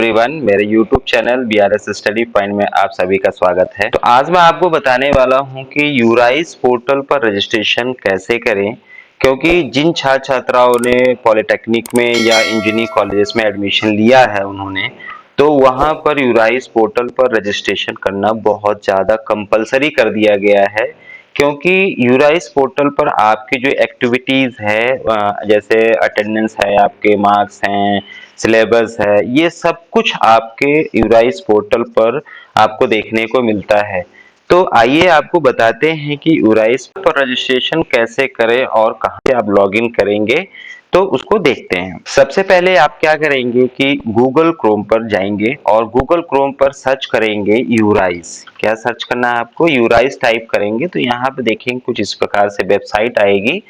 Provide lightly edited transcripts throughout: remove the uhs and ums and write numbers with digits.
Everyone, मेरे YouTube channel BRS study point में आप सभी का स्वागत है। तो आज मैं आपको बताने वाला हूं कि यूराइस पोर्टल पर रजिस्ट्रेशन कैसे करें, क्योंकि जिन छात्र छात्राओं ने पॉलिटेक्निक में या इंजीनियरिंग कॉलेजेस में एडमिशन लिया है उन्होंने, तो वहां पर यूराइस पोर्टल पर रजिस्ट्रेशन करना बहुत ज़्यादा कंपलसरी कर दिया गया है। क्योंकि यूराइस पोर्टल पर आपकी जो एक्टिविटीज़ है, जैसे अटेंडेंस है, आपके मार्क्स हैं, सिलेबस है, ये सब कुछ आपके यूराइस पोर्टल पर आपको देखने को मिलता है। तो आइए आपको बताते हैं कि यूराइस पर रजिस्ट्रेशन कैसे करें और कहां से आप लॉगिन करेंगे, तो उसको देखते हैं। सबसे पहले आप क्या करेंगे कि गूगल क्रोम पर जाएंगे और गूगल क्रोम पर सर्च करेंगे यूराइस। क्या सर्च करना है आपको? यूराइस टाइप करेंगे तो यहाँ पे देखेंगे कुछ इस प्रकार से वेबसाइट आएगी,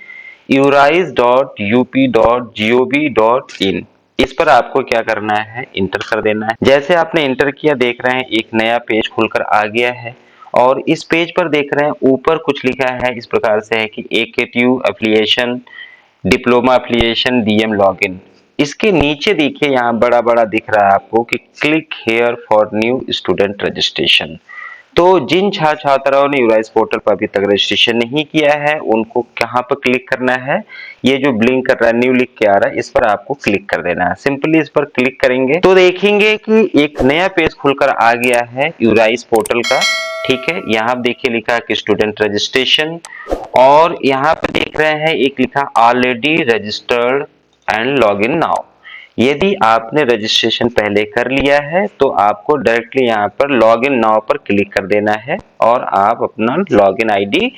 eurais.up.gov.in। इस पर आपको क्या करना है, इंटर कर देना है। जैसे आपने इंटर किया, देख रहे हैं एक नया पेज खुलकर आ गया है और इस पेज पर देख रहे हैं ऊपर कुछ लिखा है इस प्रकार से है कि AKTU affiliation, diploma affiliation, DM login. इसके नीचे देखिए यहाँ बड़ा बड़ा दिख रहा है आपको कि click here for new student registration. तो जिन छात्र छात्राओं ने यूराइस पोर्टल पर अभी तक रजिस्ट्रेशन नहीं किया है उनको कहाँ पर क्लिक करना है, ये जो ब्लिंक कर रहा है, न्यू लिख के आ रहा है, इस पर आपको क्लिक कर देना है। सिंपली इस पर क्लिक करेंगे तो देखेंगे कि एक नया पेज खुलकर आ गया है यूराइस पोर्टल का। ठीक है, यहाँ पर देखिए लिखा है कि स्टूडेंट रजिस्ट्रेशन, और यहाँ पर देख रहे हैं एक लिखा already registered and log in now. यदि आपने रजिस्ट्रेशन पहले कर लिया है तो आपको डायरेक्टली यहाँ पर लॉग इन नाउ पर क्लिक कर देना है और आप अपना लॉग इन ID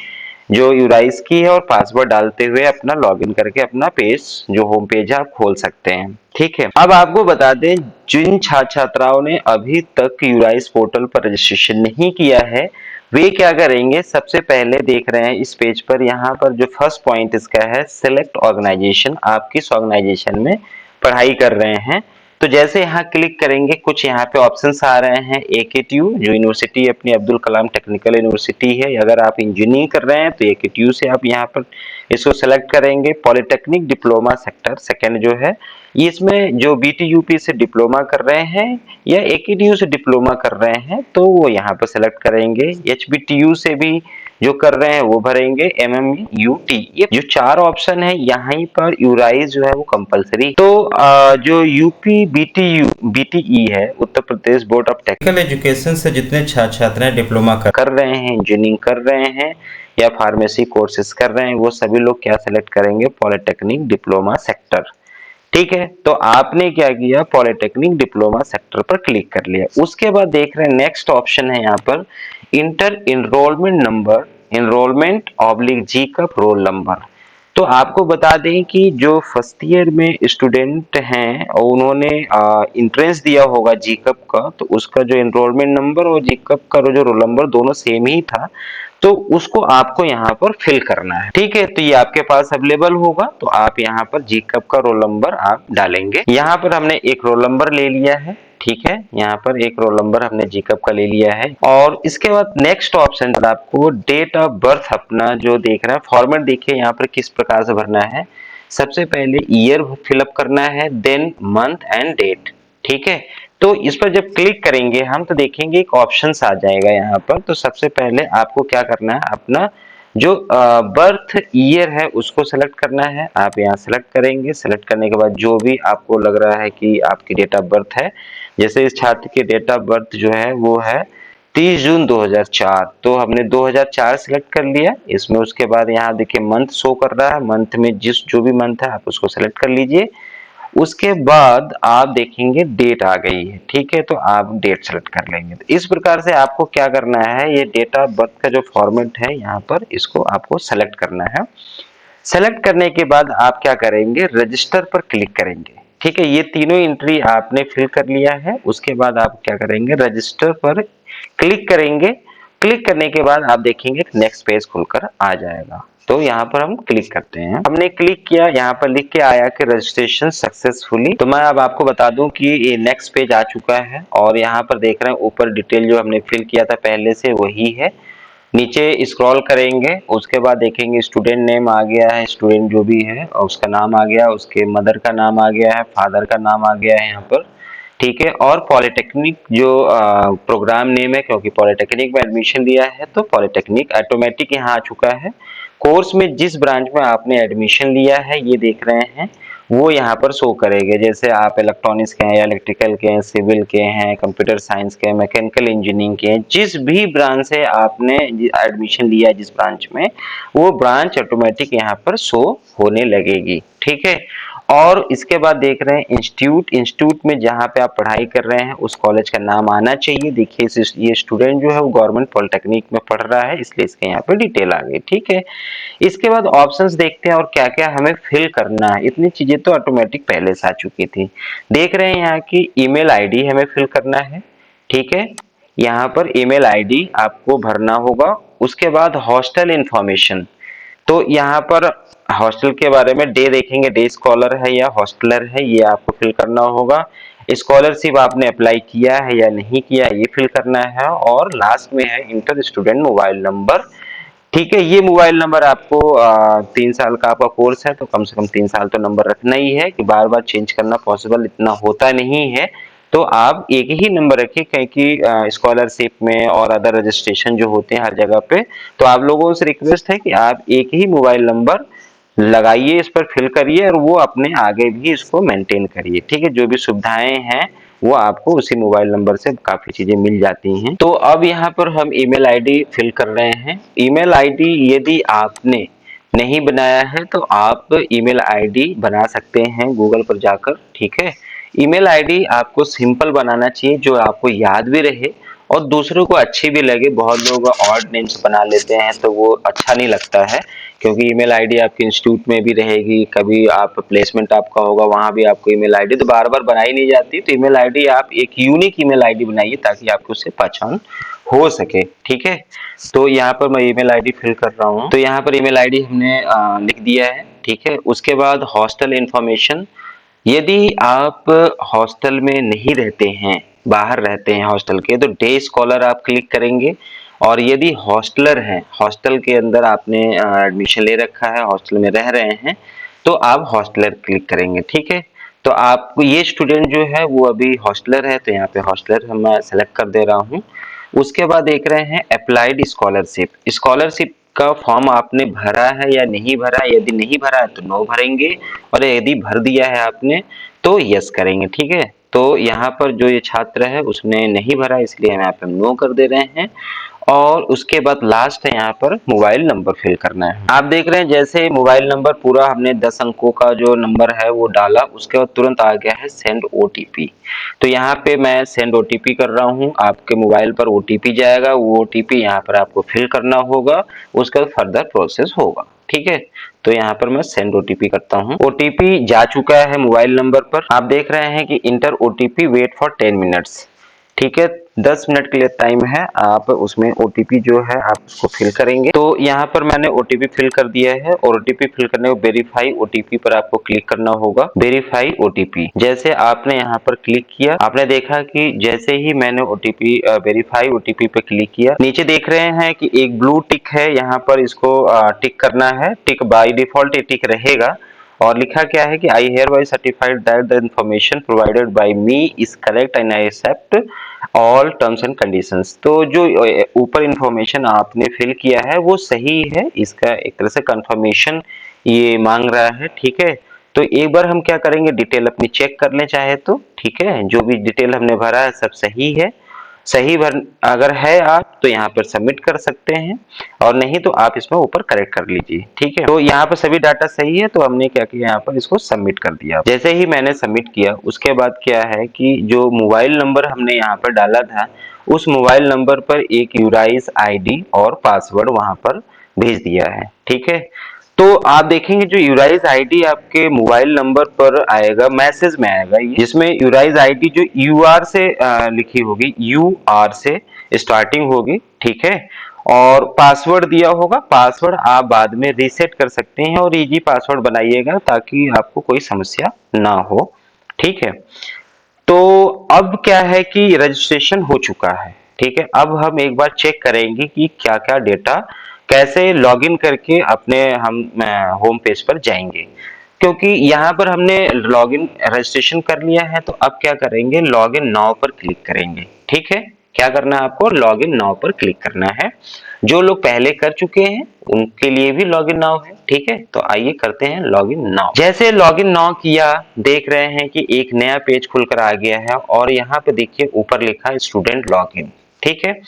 जो यूराइस की है और पासवर्ड डालते हुए अपना लॉगिन करके अपना पेज जो होम पेज है आप खोल सकते हैं। ठीक है, अब आपको बता दें जिन छात्र छात्राओं ने अभी तक यूराइस पोर्टल पर रजिस्ट्रेशन नहीं किया है वे क्या करेंगे, सबसे पहले देख रहे हैं इस पेज पर, यहाँ पर जो फर्स्ट पॉइंट इसका है सिलेक्ट ऑर्गेनाइजेशन, आप किस ऑर्गेनाइजेशन में पढ़ाई कर रहे हैं। तो जैसे यहाँ क्लिक करेंगे कुछ यहाँ पे ऑप्शंस आ रहे हैं। AKTU जो यूनिवर्सिटी अपनी अब्दुल कलाम टेक्निकल यूनिवर्सिटी है, अगर आप इंजीनियरिंग कर रहे हैं तो AKTU से आप यहाँ पर इसको सेलेक्ट करेंगे। पॉलिटेक्निक डिप्लोमा सेक्टर सेकंड जो है, इसमें जो BTUP से डिप्लोमा कर रहे हैं या AKTU से डिप्लोमा कर रहे हैं तो वो यहाँ पर सेलेक्ट करेंगे। HBTU से भी जो कर रहे हैं वो भरेंगे, MMUT। ये जो चार ऑप्शन है यहाँ पर यूराइस जो है वो कंपलसरी। तो जो UP BTE है, Uttar Pradesh board of technical education से जितने छात्र छात्राएं डिप्लोमा कर रहे हैं, इंजीनियरिंग कर रहे हैं या फार्मेसी कोर्सेज कर रहे हैं, वो सभी लोग क्या सेलेक्ट करेंगे, पॉलिटेक्निक डिप्लोमा सेक्टर। ठीक है, तो आपने क्या किया, पॉलिटेक्निक डिप्लोमा सेक्टर पर क्लिक कर लिया। उसके बाद देख रहे हैं नेक्स्ट ऑप्शन है यहाँ पर enter enrolment number, enrolment oblique G का रोल नंबर। तो आपको बता दें कि जो फर्स्ट ईयर में स्टूडेंट हैं और उन्होंने इंट्रेंस दिया होगा जीकअप का, तो उसका जो एनरोलमेंट नंबर और जीकअप का जो रोल नंबर दोनों सेम ही था, तो उसको आपको यहाँ पर फिल करना है। ठीक है, तो ये आपके पास अवेलेबल होगा तो आप यहाँ पर जीकअप का रोल नंबर आप डालेंगे। यहाँ पर हमने एक रोल नंबर ले लिया है। ठीक है, यहाँ पर एक रोल नंबर हमने जीकअप का ले लिया है और इसके बाद नेक्स्ट ऑप्शन पर आपको डेट ऑफ बर्थ अपना जो देख रहा है फॉर्मेट, देखिए यहाँ पर किस प्रकार से भरना है। सबसे पहले ईयर फिलअप करना है, देन मंथ एंड डेट। ठीक है, तो इस पर जब क्लिक करेंगे हम तो देखेंगे एक ऑप्शन आ जाएगा यहाँ पर। तो सबसे पहले आपको क्या करना है, अपना जो बर्थ ईयर है उसको सेलेक्ट करना है। आप यहाँ सेलेक्ट करेंगे, सेलेक्ट करने के बाद जो भी आपको लग रहा है कि आपकी डेट ऑफ बर्थ है, जैसे इस छात्र की डेट ऑफ बर्थ जो है वो है 30 जून 2004, तो हमने 2004 सिलेक्ट कर लिया इसमें। उसके बाद यहाँ देखिए मंथ शो कर रहा है, मंथ में जिस जो भी मंथ है आप उसको सेलेक्ट कर लीजिए। उसके बाद आप देखेंगे डेट आ गई है। ठीक है, तो आप डेट सेलेक्ट कर लेंगे। तो इस प्रकार से आपको क्या करना है, ये डेट ऑफ बर्थ का जो फॉर्मेट है यहाँ पर इसको आपको सेलेक्ट करना है। सेलेक्ट करने के बाद आप क्या करेंगे, रजिस्टर पर क्लिक करेंगे। ठीक है, ये तीनों एंट्री आपने फिल कर लिया है। उसके बाद आप क्या करेंगे, रजिस्टर पर क्लिक करेंगे। क्लिक करने के बाद आप देखेंगे नेक्स्ट पेज खुलकर आ जाएगा। तो यहाँ पर हम क्लिक करते हैं। हमने क्लिक किया, यहाँ पर लिख के आया कि रजिस्ट्रेशन सक्सेसफुली। तो मैं अब आपको बता दूं कि ये नेक्स्ट पेज आ चुका है और यहाँ पर देख रहे हैं ऊपर डिटेल जो हमने फिल किया था पहले से वही है। नीचे स्क्रॉल करेंगे, उसके बाद देखेंगे स्टूडेंट नेम आ गया है, स्टूडेंट जो भी है और उसका नाम आ गया, उसके मदर का नाम आ गया है, फादर का नाम आ गया है यहाँ पर। ठीक है। और पॉलिटेक्निक जो प्रोग्राम नेम है, क्योंकि पॉलिटेक्निक में एडमिशन लिया है तो पॉलिटेक्निक ऑटोमेटिक यहाँ आ चुका है। कोर्स में जिस ब्रांच में आपने एडमिशन लिया है ये देख रहे हैं, वो यहाँ पर शो करेंगे। जैसे आप इलेक्ट्रॉनिक्स के हैं या इलेक्ट्रिकल के हैं, सिविल के हैं, कंप्यूटर साइंस के हैं, मैकेनिकल इंजीनियरिंग के हैं, जिस भी ब्रांच से आपने एडमिशन लिया है जिस ब्रांच में, वो ब्रांच ऑटोमेटिक यहाँ पर शो होने लगेगी। ठीक है। और इसके बाद देख रहे हैं इंस्टीट्यूट। इंस्टीट्यूट में जहाँ पे आप पढ़ाई कर रहे हैं उस कॉलेज का नाम आना चाहिए। देखिए ये स्टूडेंट जो है वो गवर्नमेंट पॉलिटेक्निक में पढ़ रहा है, इसलिए इसके यहाँ पे डिटेल आ गई। ठीक है। इसके बाद ऑप्शंस देखते हैं और क्या क्या हमें फिल करना है। इतनी चीजें तो ऑटोमेटिक पहले से आ चुकी थी। देख रहे हैं यहाँ की ईमेल आईडी हमें फिल करना है। ठीक है। यहाँ पर ईमेल आईडी आपको भरना होगा। उसके बाद हॉस्टल इंफॉर्मेशन, तो यहाँ पर हॉस्टल के बारे में डे देखेंगे, डे स्कॉलर है या हॉस्टलर है, ये आपको फिल करना होगा। स्कॉलरशिप आपने अप्लाई किया है या नहीं किया, ये फिल करना है। और लास्ट में है इंटर स्टूडेंट मोबाइल नंबर। ठीक है। ये मोबाइल नंबर आपको 3 साल का आपका कोर्स है तो कम से कम 3 साल तो नंबर रखना ही है, कि बार बार चेंज करना पॉसिबल इतना होता नहीं है। तो आप एक ही नंबर रखिए, क्योंकि स्कॉलरशिप में और अदर रजिस्ट्रेशन जो होते हैं हर जगह पे, तो आप लोगों से रिक्वेस्ट है कि आप एक ही मोबाइल नंबर लगाइए, इस पर फिल करिए और वो अपने आगे भी इसको मेंटेन करिए। ठीक है। जो भी सुविधाएं हैं वो आपको उसी मोबाइल नंबर से काफी चीजें मिल जाती हैं। तो अब यहाँ पर हम ईमेल आईडी फिल कर रहे हैं। ईमेल आईडी यदि आपने नहीं बनाया है तो आप ईमेल आईडी बना सकते हैं गूगल पर जाकर। ठीक है। ईमेल आईडी आपको सिंपल बनाना चाहिए, जो आपको याद भी रहे और दूसरों को अच्छी भी लगे। बहुत लोग ऑड नेम्स बना लेते हैं तो वो अच्छा नहीं लगता है, क्योंकि ईमेल आईडी आपके इंस्टीट्यूट में भी रहेगी, कभी आप प्लेसमेंट आपका होगा वहां भी आपको ईमेल आईडी तो बार बार बनाई नहीं जाती। तो ईमेल आईडी आप एक यूनिक ईमेल आईडी बनाइए ताकि आपको उससे पहचान हो सके। ठीक है। तो यहाँ पर मैं ईमेल आईडी फिल कर रहा हूँ। तो यहाँ पर ईमेल आईडी हमने लिख दिया है। ठीक है। उसके बाद हॉस्टल इंफॉर्मेशन, यदि आप हॉस्टल में नहीं रहते हैं, बाहर रहते हैं हॉस्टल के, तो डे स्कॉलर आप क्लिक करेंगे। और यदि हॉस्टलर हैं, हॉस्टल के अंदर आपने एडमिशन ले रखा है, हॉस्टल में रह रहे हैं, तो आप हॉस्टलर क्लिक करेंगे। ठीक है। तो आपको ये स्टूडेंट जो है वो अभी हॉस्टलर है तो यहाँ पे हॉस्टलर हम सेलेक्ट कर दे रहा हूँ। उसके बाद देख रहे हैं अप्लाइड स्कॉलरशिप। स्कॉलरशिप का फॉर्म आपने भरा है या नहीं भरा, यदि नहीं भरा है तो नो भरेंगे, और यदि भर दिया है आपने तो यस करेंगे। ठीक है। तो यहाँ पर जो ये छात्र है उसने नहीं भरा, इसलिए हम यहाँ पे नो कर दे रहे हैं। और उसके बाद लास्ट है यहाँ पर मोबाइल नंबर फिल करना है। आप देख रहे हैं जैसे मोबाइल नंबर पूरा हमने 10 अंकों का जो नंबर है वो डाला, उसके बाद तुरंत आ गया है सेंड ओटीपी। तो यहाँ पे मैं सेंड ओटीपी कर रहा हूँ। आपके मोबाइल पर ओटीपी जाएगा, वो ओटीपी यहाँ पर आपको फिल करना होगा, उसका फर्दर प्रोसेस होगा। ठीक है। तो यहाँ पर मैं सेंड ओटीपी करता हूँ। ओटीपी जा चुका है मोबाइल नंबर पर। आप देख रहे हैं कि enter OTP, wait for 10 minutes. ठीक है। 10 मिनट के लिए टाइम है, आप उसमें ओटीपी जो है आप उसको फिल करेंगे। तो यहाँ पर मैंने ओटीपी फिल कर दिया है, और ओटीपी फिल करने को वेरीफाई ओटीपी पर आपको क्लिक करना होगा। वेरीफाई ओटीपी जैसे आपने यहाँ पर क्लिक किया, आपने देखा कि जैसे ही मैंने ओटीपी वेरीफाई ओटीपी पे क्लिक किया, नीचे देख रहे हैं कि एक ब्लू टिक है, यहाँ पर इसको टिक करना है। टिक बाय डिफॉल्ट टिक रहेगा, और लिखा क्या है कि I hereby certified that the information provided by me is correct and I accept all terms and conditions. तो जो ऊपर इंफॉर्मेशन आपने फिल किया है वो सही है, इसका एक तरह से कंफर्मेशन ये मांग रहा है। ठीक है। तो एक बार हम क्या करेंगे, डिटेल अपनी चेक कर लें चाहे तो। ठीक है। जो भी डिटेल हमने भरा है सब सही है। सही भर अगर है आप तो यहाँ पर सबमिट कर सकते हैं, और नहीं तो आप इसमें ऊपर करेक्ट कर लीजिए। ठीक है। तो यहाँ पर सभी डाटा सही है, तो हमने क्या किया, यहाँ पर इसको सबमिट कर दिया। जैसे ही मैंने सबमिट किया उसके बाद क्या है कि जो मोबाइल नंबर हमने यहाँ पर डाला था, उस मोबाइल नंबर पर एक यूराइज आईडी और पासवर्ड वहां पर भेज दिया है। ठीक है। तो आप देखेंगे जो यूराइज आईडी आपके मोबाइल नंबर पर आएगा, मैसेज में आएगा, जिसमें यूराइज आईडी जो यूआर से लिखी होगी, यूआर से स्टार्टिंग होगी। ठीक है। और पासवर्ड दिया होगा, पासवर्ड आप बाद में रीसेट कर सकते हैं, और इजी पासवर्ड बनाइएगा ताकि आपको कोई समस्या ना हो। ठीक है। तो अब क्या है कि रजिस्ट्रेशन हो चुका है। ठीक है। अब हम एक बार चेक करेंगे कि क्या क्या डेटा कैसे लॉगिन करके अपने हम होम पेज पर जाएंगे। क्योंकि यहाँ पर हमने लॉगिन रजिस्ट्रेशन कर लिया है, तो अब क्या करेंगे, लॉगिन नाउ पर क्लिक करेंगे। ठीक है, क्या करना है आपको, लॉगिन नाउ पर क्लिक करना है। जो लोग पहले कर चुके हैं उनके लिए भी लॉगिन नाउ है। ठीक है, तो आइए करते हैं लॉगिन नाउ। जैसे लॉगिन नाउ किया, देख रहे हैं कि एक नया पेज खुलकर आ गया है और यहाँ पे देखिए ऊपर लिखा है स्टूडेंट लॉगिन। ठीक है,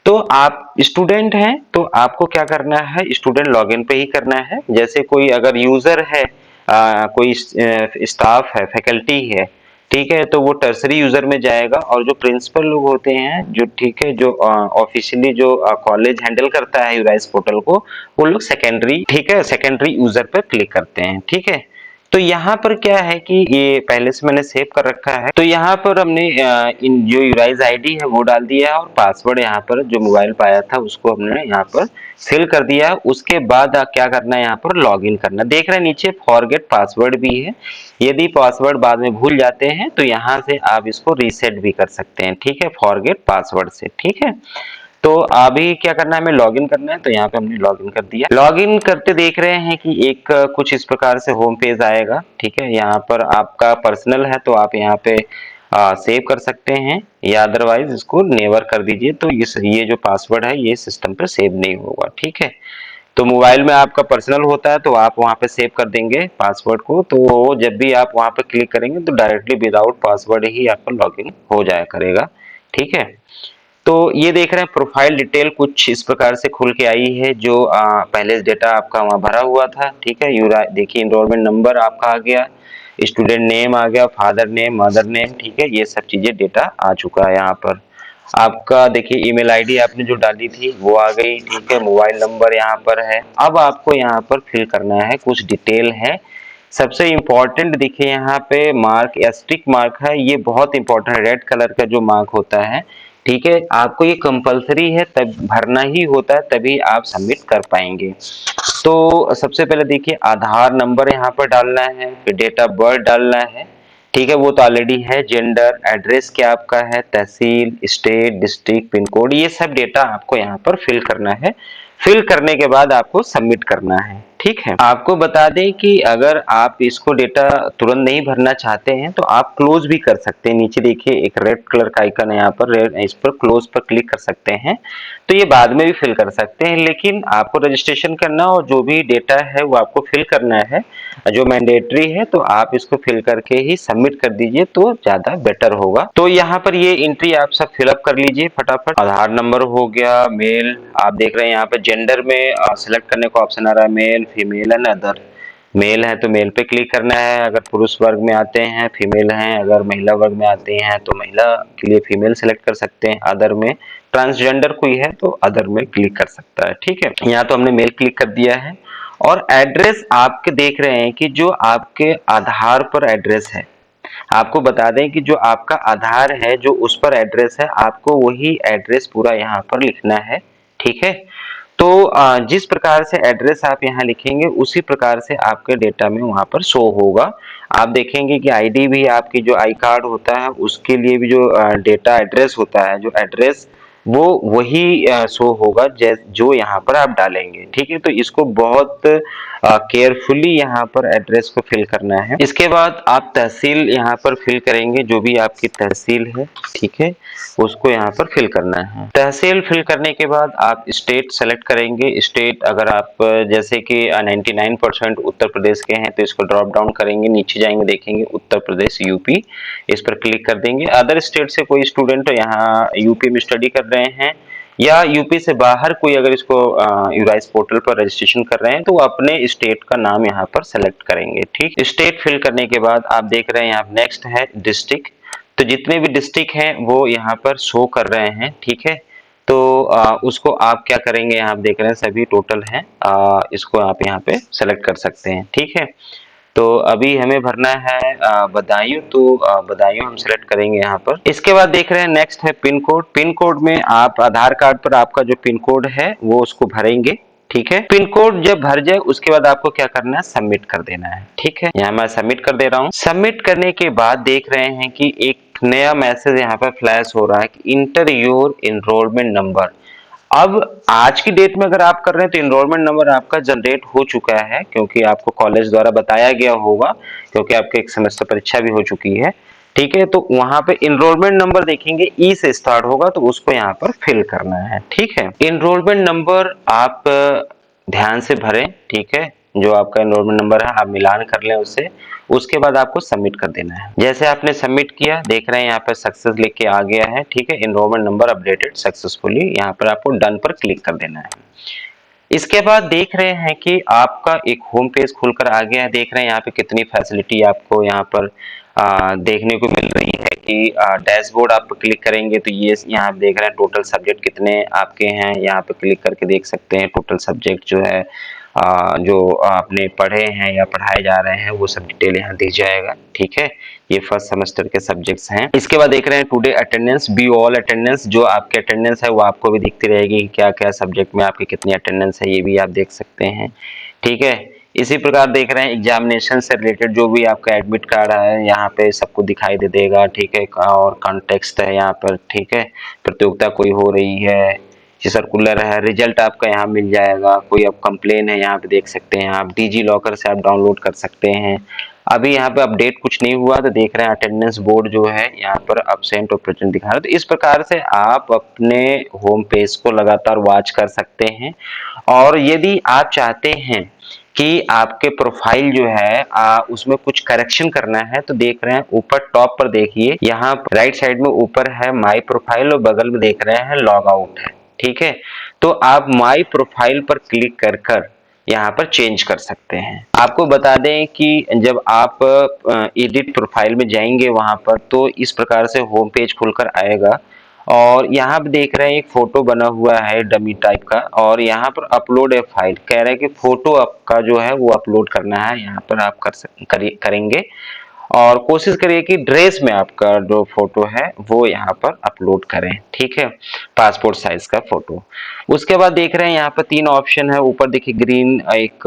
तो आप स्टूडेंट हैं तो आपको क्या करना है, स्टूडेंट लॉगिन पे ही करना है। जैसे कोई अगर यूजर है, कोई स्टाफ है, फैकल्टी है, ठीक है, तो वो टर्सरी यूजर में जाएगा और जो प्रिंसिपल लोग होते हैं, जो ठीक है, जो ऑफिशियली जो कॉलेज हैंडल करता है यूराइज पोर्टल को, वो लोग सेकेंडरी, ठीक है, सेकेंडरी यूजर पर क्लिक करते हैं। ठीक है, तो यहाँ पर क्या है कि ये पहले से मैंने सेव कर रखा है, तो यहाँ पर हमने इन जो यूराइज आईडी है वो डाल दिया है और पासवर्ड यहाँ पर जो मोबाइल पाया था उसको हमने यहाँ पर फिल कर दिया है। उसके बाद क्या करना है, यहाँ पर लॉगिन करना। देख रहे हैं नीचे फॉरगेट पासवर्ड भी है, यदि पासवर्ड बाद में भूल जाते हैं तो यहाँ से आप इसको रीसेट भी कर सकते हैं। ठीक है, फॉरगेट पासवर्ड से। ठीक है, तो अभी क्या करना है, हमें लॉगिन करना है, तो यहाँ पे हमने लॉगिन कर दिया। लॉगिन करते देख रहे हैं कि एक कुछ इस प्रकार से होम पेज आएगा। ठीक है, यहाँ पर आपका पर्सनल है तो आप यहाँ पे सेव कर सकते हैं या अदरवाइज इसको नेवर कर दीजिए, तो ये जो पासवर्ड है ये सिस्टम पे सेव नहीं होगा। ठीक है, तो मोबाइल में आपका पर्सनल होता है तो आप वहाँ पे सेव कर देंगे पासवर्ड को, तो जब भी आप वहाँ पे क्लिक करेंगे तो डायरेक्टली विदाउट पासवर्ड ही आपका लॉगिन हो जाया करेगा। ठीक है, तो ये देख रहे हैं प्रोफाइल डिटेल कुछ इस प्रकार से खुल के आई है, जो पहले डेटा आपका वहाँ भरा हुआ था। ठीक है, यूरा देखिए इनरोलमेंट नंबर आपका आ गया, स्टूडेंट नेम आ गया, फादर नेम, मदर नेम। ठीक है, ये सब चीजें डेटा आ चुका है। यहाँ पर आपका देखिए ईमेल आईडी आपने जो डाली थी वो आ गई। ठीक है, मोबाइल नंबर यहाँ पर है। अब आपको यहाँ पर फिल करना है, कुछ डिटेल है। सबसे इम्पोर्टेंट देखिए यहाँ पे मार्क या स्टिक मार्क है, ये बहुत इंपॉर्टेंट है, रेड कलर का जो मार्क होता है। ठीक है, आपको ये कंपलसरी है, तब भरना ही होता है, तभी आप सबमिट कर पाएंगे। तो सबसे पहले देखिए आधार नंबर यहाँ पर डालना है, फिर डेट ऑफ बर्थ डालना है। ठीक है, वो तो ऑलरेडी है। जेंडर, एड्रेस क्या आपका है, तहसील, स्टेट, डिस्ट्रिक्ट, पिन कोड, ये सब डेटा आपको यहाँ पर फिल करना है। फिल करने के बाद आपको सबमिट करना है। ठीक है, आपको बता दें कि अगर आप इसको डेटा तुरंत नहीं भरना चाहते हैं तो आप क्लोज भी कर सकते हैं। नीचे देखिए एक रेड कलर का आइकन है यहाँ पर, रेड, इस पर क्लोज पर क्लिक कर सकते हैं, तो ये बाद में भी फिल कर सकते हैं। लेकिन आपको रजिस्ट्रेशन करना और जो भी डेटा है वो आपको फिल करना है, जो मैंडेटरी है, तो आप इसको फिल करके ही सबमिट कर दीजिए तो ज्यादा बेटर होगा। तो यहाँ पर ये एंट्री आप सब फिलअप कर लीजिए फटाफट। आधार नंबर हो गया, मेल, आप देख रहे हैं यहाँ पे जेंडर में सिलेक्ट करने का ऑप्शन आ रहा है, male, female and other. Male है तो मेल पे क्लिक करना है, अगर पुरुष वर्ग में आते हैं फीमेल हैं, अगर महिला वर्ग में आते हैं तो महिला के लिए फीमेल सेलेक्ट कर सकते हैं, अदर में ट्रांसजेंडर कोई है तो अदर में क्लिक कर सकता है। ठीक है, यहाँ तो हमने मेल क्लिक कर दिया है। और एड्रेस आपके देख रहे हैं कि जो आपके आधार पर एड्रेस है, आपको बता दें कि जो आपका आधार है जो उस पर एड्रेस है, आपको वही एड्रेस पूरा यहाँ पर लिखना है। ठीक है, तो जिस प्रकार से एड्रेस आप यहाँ लिखेंगे उसी प्रकार से आपके डेटा में वहां पर शो होगा। आप देखेंगे कि आईडी भी आपकी जो आई कार्ड होता है उसके लिए भी जो डेटा एड्रेस होता है, जो एड्रेस वो वही शो होगा जो यहाँ पर आप डालेंगे। ठीक है, तो इसको बहुत केयरफुली यहाँ पर एड्रेस को फिल करना है। इसके बाद आप तहसील यहाँ पर फिल करेंगे, जो भी आपकी तहसील है, ठीक है, उसको यहाँ पर फिल करना है। तहसील फिल करने के बाद आप स्टेट सेलेक्ट करेंगे। स्टेट अगर आप जैसे कि 99% उत्तर प्रदेश के हैं तो इसको ड्रॉप डाउन करेंगे, नीचे जाएंगे देखेंगे उत्तर प्रदेश, यूपी, इस पर क्लिक कर देंगे। अदर स्टेट से कोई स्टूडेंट यहाँ यूपी में स्टडी कर रहे हैं या यूपी से बाहर कोई अगर इसको यूराइज पोर्टल पर रजिस्ट्रेशन कर रहे हैं तो वो अपने स्टेट का नाम यहाँ पर सेलेक्ट करेंगे। ठीक, स्टेट फिल करने के बाद आप देख रहे हैं यहाँ नेक्स्ट है डिस्ट्रिक्ट, तो जितने भी डिस्ट्रिक्ट हैं वो यहाँ पर शो कर रहे हैं। ठीक है, तो उसको आप क्या करेंगे, यहाँ आप देख रहे हैं सभी टोटल हैं, इसको आप यहाँ पे सेलेक्ट कर सकते हैं। ठीक है, तो अभी हमें भरना है बदायूं, तो बदायूं हम सेलेक्ट करेंगे यहाँ पर। इसके बाद देख रहे हैं नेक्स्ट है पिन कोड। पिन कोड में आप आधार कार्ड पर आपका जो पिन कोड है वो उसको भरेंगे। ठीक है, पिन कोड जब भर जाए उसके बाद आपको क्या करना है, सबमिट कर देना है। ठीक है, यहाँ मैं सबमिट कर दे रहा हूँ। सबमिट करने के बाद देख रहे हैं कि एक नया मैसेज यहाँ पर फ्लैश हो रहा है कि इंटर योर एनरोलमेंट नंबर। अब आज की डेट में अगर आप कर रहे हैं तो एनरोलमेंट नंबर आपका जनरेट हो चुका है, क्योंकि आपको कॉलेज द्वारा बताया गया होगा, क्योंकि आपके एक सेमेस्टर परीक्षा भी हो चुकी है। ठीक है, तो वहां पे एनरोलमेंट नंबर देखेंगे, ई से स्टार्ट होगा, तो उसको यहाँ पर फिल करना है। ठीक है, एनरोलमेंट नंबर आप ध्यान से भरें। ठीक है, जो आपका एनरोलमेंट नंबर है आप मिलान कर लें उससे, उसके बाद आपको सबमिट कर देना है। जैसे आपने सबमिट किया, देख रहे हैं यहाँ पर सक्सेस लिख के आ गया है। ठीक है, एनरोलमेंट नंबर अपडेटेड सक्सेसफुली, यहाँ पर आपको डन पर क्लिक कर देना है। इसके बाद देख रहे हैं कि आपका एक होम पेज खुलकर आ गया है। देख रहे हैं यहाँ पे कितनी फैसिलिटी आपको यहाँ पर देखने को मिल रही है कि डैशबोर्ड आप क्लिक करेंगे तो ये यहाँ आप देख रहे हैं टोटल सब्जेक्ट कितने आपके हैं, यहाँ पे क्लिक करके देख सकते हैं टोटल सब्जेक्ट जो है जो आपने पढ़े हैं या पढ़ाए जा रहे हैं वो सब डिटेल यहाँ दी जाएगा। ठीक है, ये फर्स्ट सेमेस्टर के सब्जेक्ट्स हैं। इसके बाद देख रहे हैं today attendance, be all attendance, जो आपके अटेंडेंस है वो आपको भी दिखती रहेगी कि क्या क्या सब्जेक्ट में आपकी कितनी अटेंडेंस है, ये भी आप देख सकते हैं। ठीक है, इसी प्रकार देख रहे हैं एग्जामिनेशन से रिलेटेड जो भी आपका एडमिट कार्ड है यहाँ पे सबको दिखाई दे देगा। ठीक है, और कॉन्टेक्स्ट है यहाँ पर। ठीक है, प्रतियोगिता कोई हो रही है, ये सर्कुलर है, रिजल्ट आपका यहाँ मिल जाएगा, कोई अब कंप्लेन है यहाँ पे देख सकते हैं आप, डिजी लॉकर से आप डाउनलोड कर सकते हैं। अभी यहाँ पे अपडेट कुछ नहीं हुआ तो देख रहे हैं अटेंडेंस बोर्ड जो है यहाँ पर अब्सेंट और प्रेजेंट दिखा रहा है। तो इस प्रकार से आप अपने होम पेज को लगातार वॉच कर सकते हैं। और यदि आप चाहते हैं कि आपके प्रोफाइल जो है उसमें कुछ करेक्शन करना है तो देख रहे हैं ऊपर टॉप पर देखिए, यहाँ राइट साइड में ऊपर है माई प्रोफाइल और बगल में देख रहे हैं लॉग आउट है। ठीक है, तो आप माई प्रोफाइल पर क्लिक कर कर यहाँ पर चेंज कर सकते हैं। आपको बता दें कि जब आप एडिट प्रोफाइल में जाएंगे वहां पर तो इस प्रकार से होम पेज खुलकर आएगा और यहाँ पे देख रहे हैं एक फोटो बना हुआ है डमी टाइप का, और यहाँ पर अपलोड ए फाइल कह रहा है कि फोटो आपका जो है वो अपलोड करना है। यहाँ पर आप करेंगे और कोशिश करिए कि ड्रेस में आपका जो फोटो है वो यहाँ पर अपलोड करें। ठीक है, पासपोर्ट साइज का फोटो। उसके बाद देख रहे हैं यहाँ पर 3 ऑप्शन है, ऊपर देखिए ग्रीन एक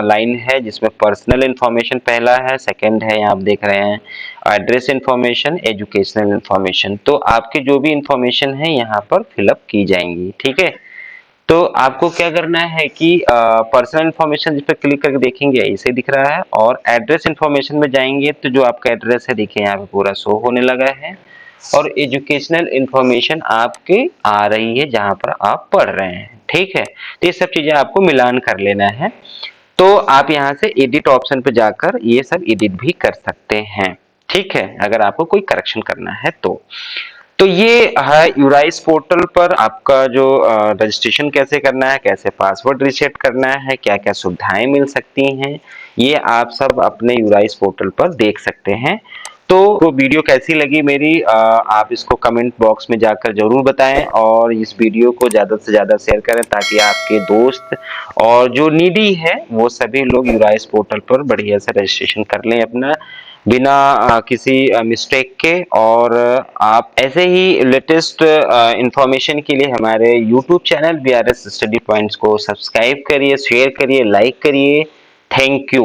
लाइन है जिसमें पर्सनल इंफॉर्मेशन पहला है, सेकंड है यहाँ आप देख रहे हैं एड्रेस इंफॉर्मेशन, एजुकेशनल इंफॉर्मेशन। तो आपके जो भी इंफॉर्मेशन है यहाँ पर फिलअप की जाएंगी। ठीक है, तो आपको क्या करना है कि पर्सनल इन्फॉर्मेशन जिस पर क्लिक करके देखेंगे इसे दिख रहा है, और एड्रेस इन्फॉर्मेशन में जाएंगे तो जो आपका एड्रेस है देखिए यहाँ पे पूरा शो होने लगा है, और एजुकेशनल इन्फॉर्मेशन आपके आ रही है जहां पर आप पढ़ रहे हैं। ठीक है, तो ये सब चीजें आपको मिलान कर लेना है। तो आप यहाँ से एडिट ऑप्शन पे जाकर ये सब एडिट भी कर सकते हैं। ठीक है, अगर आपको कोई करेक्शन करना है तो ये है यूराइस पोर्टल पर आपका जो रजिस्ट्रेशन कैसे करना है, कैसे पासवर्ड रीसेट करना है, क्या क्या सुविधाएं मिल सकती हैं, ये आप सब अपने यूराइस पोर्टल पर देख सकते हैं। तो वो वीडियो कैसी लगी मेरी आप इसको कमेंट बॉक्स में जाकर जरूर बताएं, और इस वीडियो को ज़्यादा से ज़्यादा शेयर करें ताकि आपके दोस्त और जो नीडी है वो सभी लोग यूराइस पोर्टल पर बढ़िया से रजिस्ट्रेशन कर लें अपना, बिना किसी मिस्टेक के। और आप ऐसे ही लेटेस्ट इंफॉर्मेशन के लिए हमारे YouTube channel BRS study points को सब्सक्राइब करिए, शेयर करिए, लाइक करिए। Thank you.